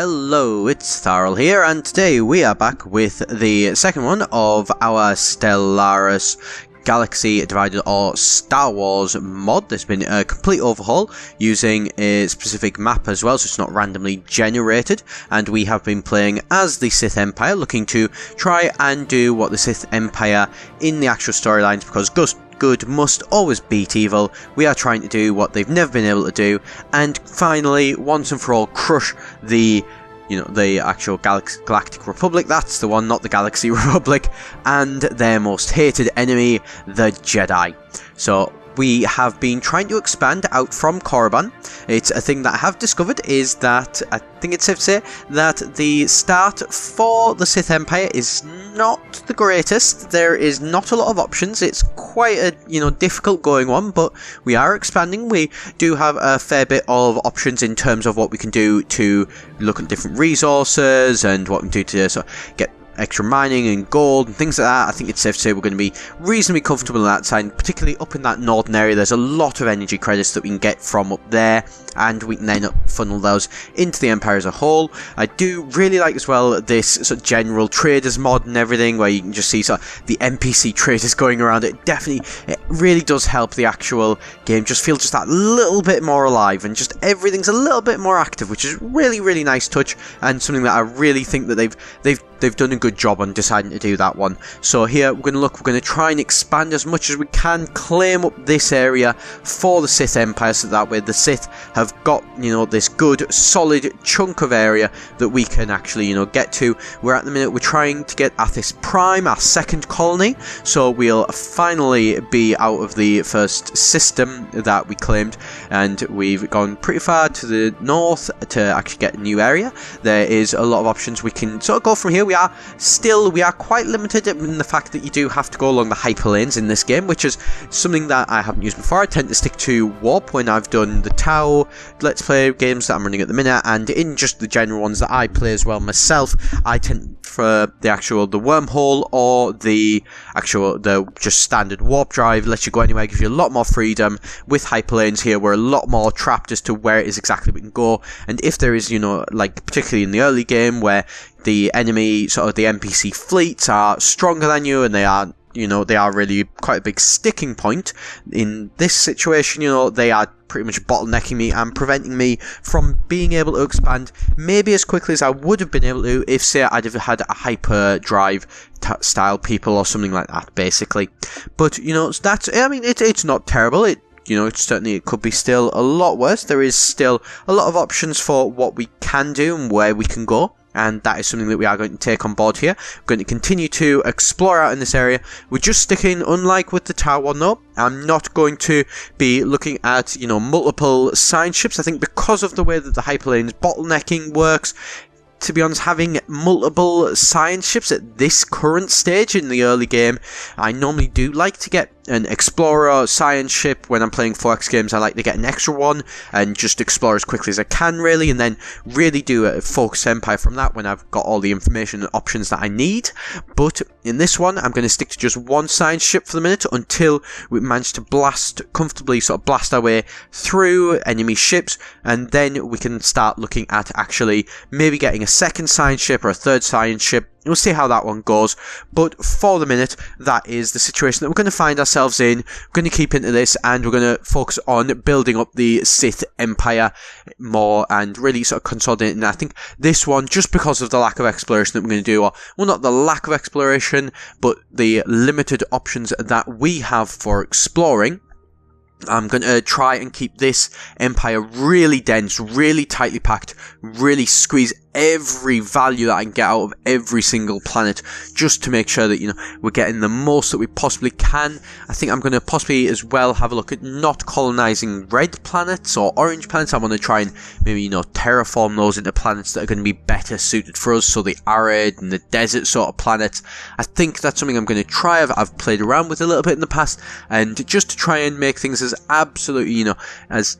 Hello, it's Etharal here, and today we are back with the second one of our Stellaris Galaxy Divided or Star Wars mod. There's been a complete overhaul using a specific map as well, so it's not randomly generated, and we have been playing as the Sith Empire, looking to try and do what the Sith Empire in the actual storylines, because good must always beat evil. We are trying to do what they've never been able to do, and finally, once and for all, crush the actual Galactic Republic. That's the one, not the Galaxy Republic, and their most hated enemy, the Jedi. So we have been trying to expand out from Korriban. It's a thing that I have discovered is that, I think it's safe to say, that the start for the Sith Empire is not the greatest. There is not a lot of options. It's quite a, difficult going one, but we are expanding. We do have a fair bit of options in terms of what we can do to look at different resources and what we can do to sort of get extra mining and gold and things like that. I think it's safe to say we're going to be reasonably comfortable on that side, particularly up in that northern area. There's a lot of energy credits that we can get from up there, and we can then funnel those into the Empire as a whole. I do really like as well this sort of general traders mod and everything, where you can just see sort of the NPC traders going around. It really does help the actual game just feel just that little bit more alive, and just everything's a little bit more active, which is really, really nice touch, and something that I really think that they've done a good job on deciding to do that one. So here we're going to try and expand as much as we can, claim up this area for the Sith Empire, so that way the Sith have got this good solid chunk of area that we can actually get to. We're at the minute we're trying to get Athis Prime, our second colony, so we'll finally be out of the first system that we claimed, and we've gone pretty far to the north to actually get a new area. There is a lot of options we can sort of go from here. We are quite limited in the fact that you do have to go along the hyperlanes in this game, which is something that I haven't used before. I tend to stick to warp when I've done the Tau Let's Play games that I'm running at the minute, and in just the general ones that I play as well myself, I tend for the wormhole or the just standard warp drive. Lets you go anywhere, gives you a lot more freedom. With hyperlanes here, we're a lot more trapped as to where it is exactly we can go, and if there is like particularly in the early game where the enemy, sort of the NPC fleets, are stronger than you, and they are really quite a big sticking point. In this situation, they are pretty much bottlenecking me and preventing me from being able to expand maybe as quickly as I would have been able to if, say, I'd have had a hyperdrive style people or something like that, basically. But that's, I mean, it's not terrible. It could be still a lot worse. There is still a lot of options for what we can do and where we can go, and that is something that we are going to take on board here. We're going to continue to explore out in this area. We're just sticking, unlike with the Tower one though, I'm not going to be looking at, multiple science ships. I think because of the way that the hyperlane's bottlenecking works, to be honest, having multiple science ships at this current stage in the early game, I normally do like to get an explorer science ship. When I'm playing 4X games, I like to get an extra one and just explore as quickly as I can, really, and then really do a focus Empire from that when I've got all the information and options that I need. But in this one, I'm going to stick to just one science ship for the minute until we manage to comfortably blast our way through enemy ships, and then we can start looking at actually maybe getting a second science ship or a third science ship. We'll see how that one goes, but for the minute, that is the situation that we're going to find ourselves in. We're going to keep into this, and we're going to focus on building up the Sith Empire more and really sort of consolidating. I think this one, just because of the lack of exploration that we're going to do, or, well, not the lack of exploration, but the limited options that we have for exploring, I'm going to try and keep this empire really dense, really tightly packed, really squeeze every value that I can get out of every single planet, just to make sure that, we're getting the most that we possibly can. I think I'm going to possibly as well have a look at not colonizing red planets or orange planets. I want to try and maybe, terraform those into planets that are going to be better suited for us, so the arid and the desert sort of planets. I think that's something I'm going to try. I've played around with a little bit in the past, and just to try and make things as absolutely, as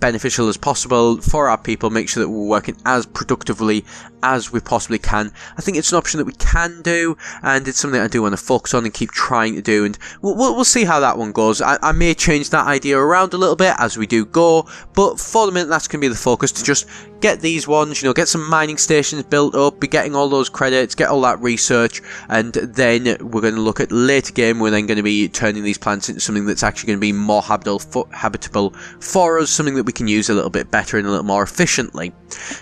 beneficial as possible for our people, make sure that we're working as productively early as we possibly can. I think it's an option that we can do, and it's something I do want to focus on and keep trying to do, and we'll see how that one goes. I may change that idea around a little bit as we do go, but for the minute that's going to be the focus, to just get these ones, get some mining stations built up, be getting all those credits, get all that research, and then we're going to look at later game, we're then going to be turning these planets into something that's actually going to be more habitable for us, something that we can use a little bit better and a little more efficiently.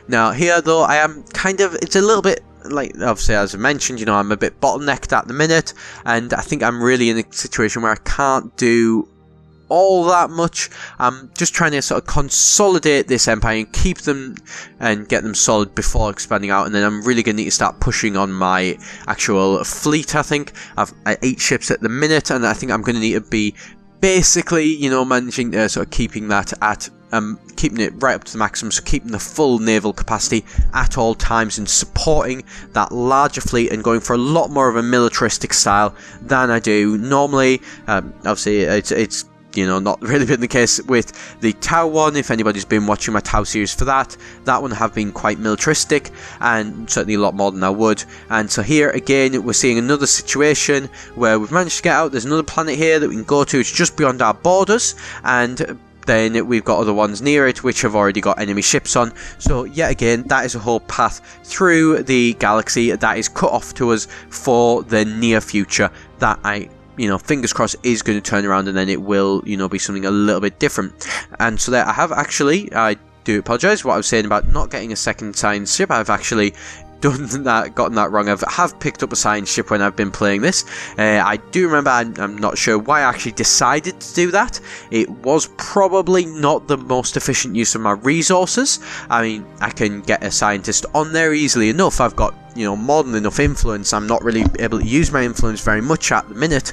Now here though, I am it's a little bit, like, obviously as I mentioned, I'm a bit bottlenecked at the minute, and I think I'm really in a situation where I can't do all that much. I'm just trying to sort of consolidate this empire and keep them and get them solid before expanding out, and then I'm really going to need to start pushing on my actual fleet. I think I've 8 ships at the minute, and I think I'm going to need to be basically, managing to sort of keeping that at keeping it right up to the maximum, so keeping the full naval capacity at all times and supporting that larger fleet and going for a lot more of a militaristic style than I do normally. Obviously it's not really been the case with the Tau one. If anybody's been watching my Tau series for that one have been quite militaristic, and certainly a lot more than I would. And so here again we're seeing another situation where we've managed to get out. There's another planet here that we can go to. It's just beyond our borders, and then we've got other ones near it which have already got enemy ships on. So yet again, that is a whole path through the galaxy that is cut off to us for the near future that I fingers crossed is going to turn around, and then it will be something a little bit different. And so there I have actually, I do apologise what I was saying about not getting a second science ship. I've actually gotten that wrong. I have picked up a science ship when I've been playing this. I do remember, I'm not sure why I actually decided to do that. It was probably not the most efficient use of my resources. I mean, I can get a scientist on there easily enough. I've got more than enough influence. I'm not really able to use my influence very much at the minute,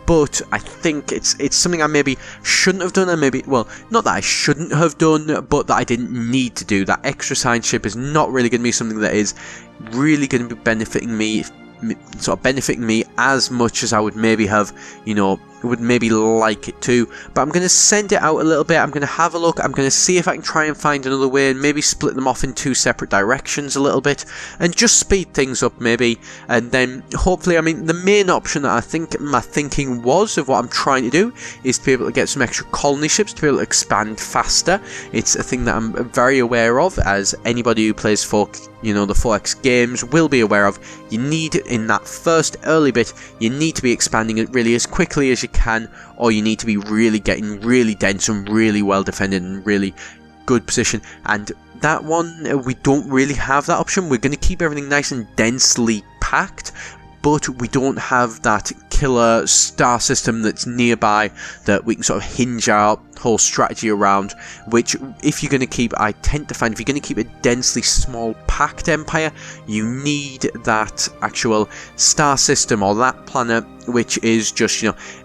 but I think it's something I maybe shouldn't have done, and maybe, well, not that I shouldn't have done, but that I didn't need to do. That extra science ship is not really going to be something that is really going to be benefiting me as much as I would maybe have, would maybe like it to. But I'm going to send it out a little bit. I'm going to have a look. I'm going to see if I can try and find another way and maybe split them off in 2 separate directions a little bit and just speed things up maybe. And then hopefully, I mean, the main option that I think my thinking was of what I'm trying to do is to be able to get some extra colony ships to be able to expand faster. It's a thing that I'm very aware of, as anybody who plays the 4X games will be aware of. You need, in that first early bit, you need to be expanding it really as quickly as you can, or you need to be really getting really dense and really well defended and really good position. And that one, we don't really have that option. We're going to keep everything nice and densely packed, but we don't have that killer star system that's nearby that we can sort of hinge our whole strategy around, which, if you're going to keep, I tend to find, if you're going to keep a densely small packed empire, you need that actual star system or that planet, which is just,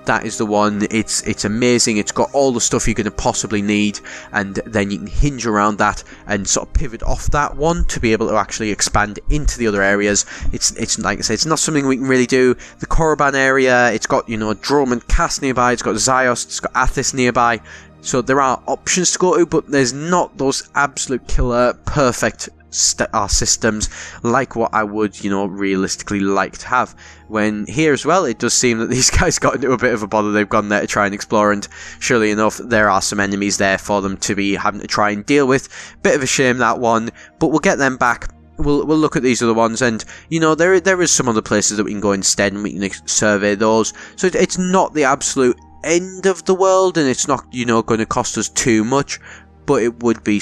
that is the one. It's amazing. It's got all the stuff you're going to possibly need, and then you can hinge around that and sort of pivot off that one to be able to actually expand into the other areas. It's like I say, it's not something we can really do. The Korriban area, it's got, Drome and Cass nearby, it's got Zyos, it's got Athis nearby. So there are options to go to, but there's not those absolute killer perfect systems like what I would, realistically like to have. When here as well, it does seem that these guys got into a bit of a bother. They've gone there to try and explore, and surely enough, there are some enemies there for them to be having to try and deal with. Bit of a shame, that one, but we'll get them back. We'll look at these other ones, and there is some other places that we can go instead, and we can survey those. So it's not the absolute end of the world, and it's not going to cost us too much, but it would be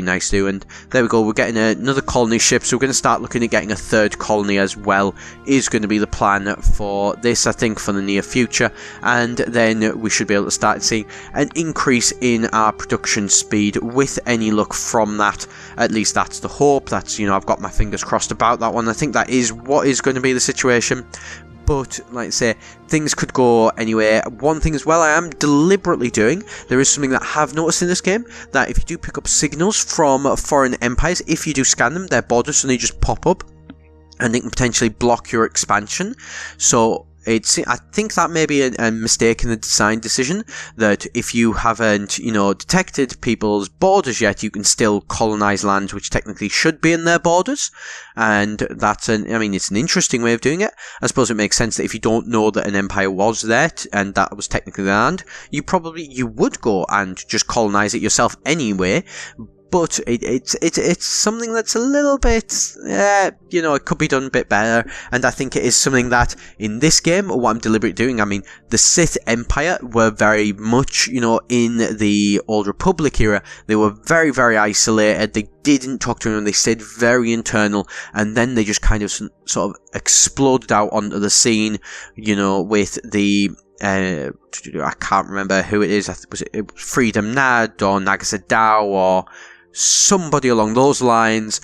nice to. And there we go, we're getting another colony ship, so we're going to start looking at getting a 3rd colony as well, is going to be the plan for this, I think, for the near future. And then we should be able to start seeing an increase in our production speed with any luck from that. At least that's the hope. That's, I've got my fingers crossed about that one. I think that is what is going to be the situation. But, like I say, things could go anywhere. One thing as well I am deliberately doing, there is something that I have noticed in this game, that if you do pick up signals from foreign empires, if you do scan them, their borders suddenly just pop up, and they can potentially block your expansion. So I think that may be a mistake in the design decision, that if you haven't, detected people's borders yet, you can still colonize lands which technically should be in their borders. And it's an interesting way of doing it. I suppose it makes sense that if you don't know that an empire was there, and that was technically the land, you would go and just colonize it yourself anyway. But it's something that's a little bit, it could be done a bit better. And I think it is something that in this game, what I'm deliberately doing, the Sith Empire were very much, in the Old Republic era, they were very, very isolated. They didn't talk to anyone. They stayed very internal. And then they just kind of sort of exploded out onto the scene, with the... I can't remember who it is. Was it Freedom Nad or Nagasadao or somebody along those lines,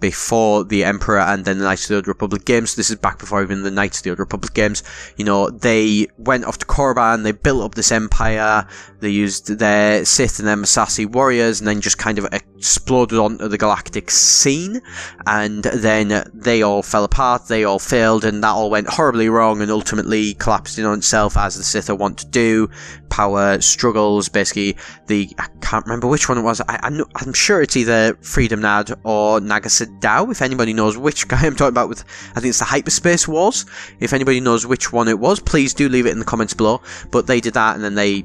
before the Emperor and then the Knights of the Old Republic games. This is back before even the Knights of the Old Republic games. They went off to Korriban, they built up this empire, they used their Sith and their Massassi warriors, and then just kind of exploded onto the galactic scene, and then they all fell apart, they all failed, and that all went horribly wrong and ultimately collapsed in on itself, as the Sith want to do. Power struggles, basically. I can't remember which one it was. I'm sure it's either Freedom Nad or Nagasadao, if anybody knows which guy I'm talking about with, I think it's the Hyperspace Wars. If anybody knows which one it was, please do leave it in the comments below. But they did that, and then they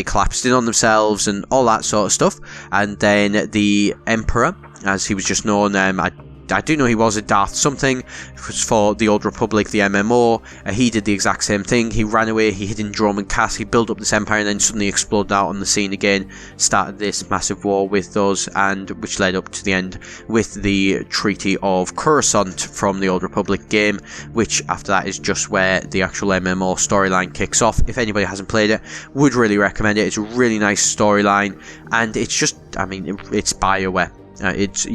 collapsed in on themselves and all that sort of stuff. And then the Emperor, as he was just known, I do know he was a Darth something for the Old Republic, the MMO. He did the exact same thing. He ran away, he hid in Dromund Kaas, he built up this empire, and then suddenly exploded out on the scene again, started this massive war with those, and which led up to the end with the Treaty of Coruscant from the Old Republic game, which after that is just where the actual MMO storyline kicks off. If anybody hasn't played it, would really recommend it. It's a really nice storyline, and it's just, it's Bioware. It's,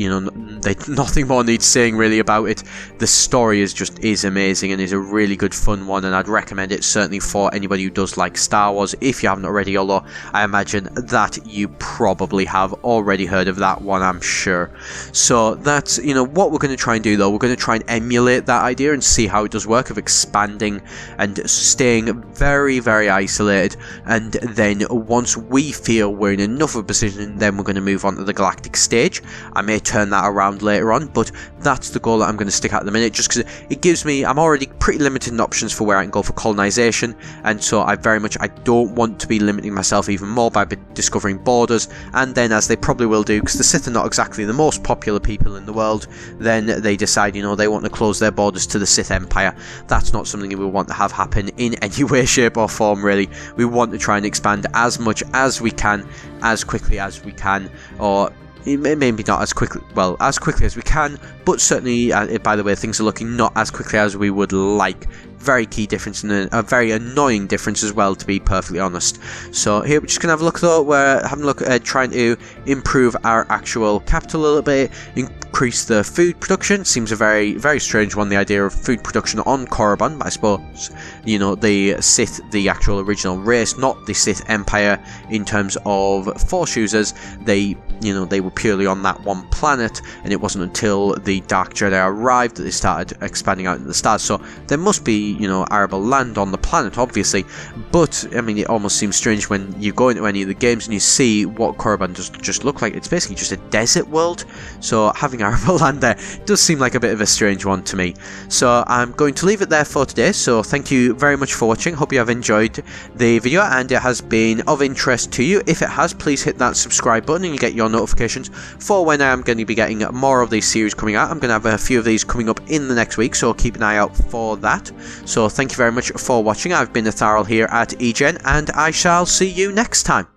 nothing more needs saying really about it. The story is amazing and is a really good fun one, and I'd recommend it certainly for anybody who does like Star Wars, if you haven't already, although I imagine that you probably have already heard of that one, I'm sure. So that's, what we're going to try and do though, we're going to try and emulate that idea and see how it does work, of expanding and staying very, very isolated, and then once we feel we're in enough of a position, then we're going to move on to the galactic stage. I may turn that around later on, but that's the goal that I'm going to stick at the minute, just because it gives me, I'm already pretty limited in options for where I can go for colonization, and so I don't want to be limiting myself even more by discovering borders. And then, as they probably will do, because the Sith are not exactly the most popular people in the world, then they decide, they want to close their borders to the Sith Empire. That's not something we want to have happen in any way, shape or form, really. We want to try and expand as much as we can, as quickly as we can, or maybe not as quickly, well, as quickly as we can, but certainly, by the way, things are looking not as quickly as we would like. Very key difference, and a very annoying difference as well, to be perfectly honest. So here we're just going to have a look though, we're having a look at trying to improve our actual capital a little bit, increase the food production. Seems a very, very strange one, the idea of food production on Korriban, but I suppose, the Sith, the actual original race, not the Sith Empire in terms of Force users, they were purely on that one planet, and it wasn't until the Dark Jedi arrived that they started expanding out into the stars. So there must be, arable land on the planet, obviously, but it almost seems strange when you go into any of the games and you see what Korriban does just look like. It's basically just a desert world, so having arable land there does seem like a bit of a strange one to me. So I'm going to leave it there for today, so thank you very much for watching. Hope you have enjoyed the video and it has been of interest to you. If it has, please hit that subscribe button and you get your notifications for when I am going to be getting more of these series coming out. I'm going to have a few of these coming up in the next week, so keep an eye out for that. So thank you very much for watching. I've been Etharal here at eGen, and I shall see you next time.